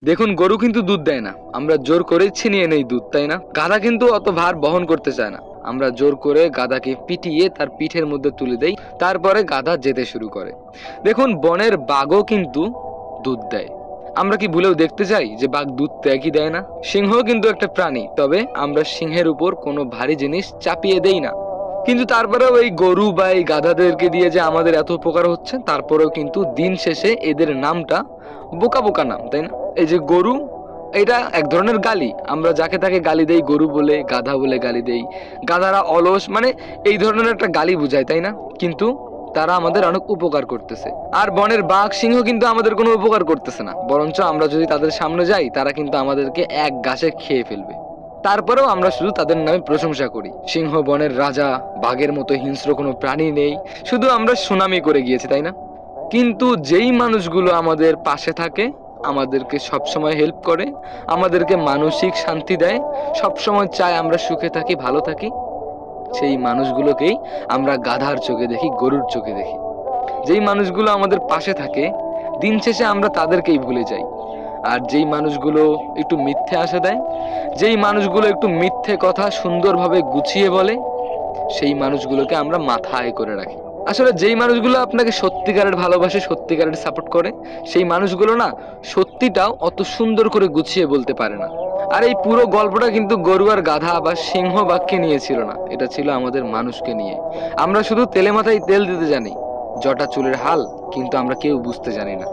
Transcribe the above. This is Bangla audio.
দেখুন, গরু কিন্তু দুধ দেয় না, আমরা জোর করে ছিনিয়ে নেই দুধ, তাই না? গাধা কিন্তু অত ভার বহন করতে চায় না, আমরা জোর করে গাধাকে পিটিয়ে তার পিঠের মধ্যে তুলে দেই, তারপরে গাধা যেতে শুরু করে। দেখুন, বনের বাঘও কিন্তু দুধ দেয়। আমরা কি ভুলেও দেখতে চাই যে বাঘ দুধ দেয় কি দেয় না? সিংহ কিন্তু একটা প্রাণী, তবে আমরা সিংহের উপর কোনো ভারী জিনিস চাপিয়ে দেই না। কিন্তু তারপরেও এই গরু বা এই গাধাদেরকে দিয়ে যে আমাদের এত উপকার হচ্ছে, তারপরেও কিন্তু দিন শেষে এদের নামটা বোকা বোকা নাম, তাই না? এই যে গরু, এটা এক ধরনের গালি। আমরা যাকে তাকে গালি দেই, গরু বলে, গাধা বলে গালি দেই। গাধারা অলস, মানে এই ধরনের একটা গালি বুঝায়, তাই না? কিন্তু তারা আমাদের অনেক উপকার করতেছে। আর বনের বাঘ সিংহ কিন্তু আমাদের কোনো উপকার করতেছে না, বরঞ্চ আমরা যদি তাদের সামনে যাই, তারা কিন্তু আমাদেরকে এক গাছে খেয়ে ফেলবে। তারপরেও আমরা শুধু তাদের নামে প্রশংসা করি। সিংহ বনের রাজা, বাঘের মতো হিংস্র কোনো প্রাণী নেই, শুধু আমরা সুনামি করে গিয়েছি, তাই না? কিন্তু যেই মানুষগুলো আমাদের পাশে থাকে, আমাদেরকে সবসময় হেল্প করে, আমাদেরকে মানসিক শান্তি দেয়, সবসময় চায় আমরা সুখে থাকি, ভালো থাকি, সেই মানুষগুলোকেই আমরা গাধার চোখে দেখি, গরুর চোখে দেখি। যেই মানুষগুলো আমাদের পাশে থাকে, দিন শেষে আমরা তাদেরকেই ভুলে যাই। আর যেই মানুষগুলো একটু মিথ্যে আশা দেয়, যেই মানুষগুলো একটু মিথ্যে কথা সুন্দরভাবে গুছিয়ে বলে, সেই মানুষগুলোকে আমরা মাথায় করে রাখি। আসলে যেই মানুষগুলো আপনাকে সত্যিকারের ভালোবাসে, সত্যিকারের সাপোর্ট করে, সেই মানুষগুলো না সত্যিটাও অত সুন্দর করে গুছিয়ে বলতে পারে না। আর এই পুরো গল্পটা কিন্তু গরু আর গাধা বা সিংহ বাঘকে নিয়ে ছিল না, এটা ছিল আমাদের মানুষকে নিয়ে। আমরা শুধু তেলে মাথায় তেল দিতে জানি, জটা চুলের হাল কিন্তু আমরা কেউ বুঝতে জানি না।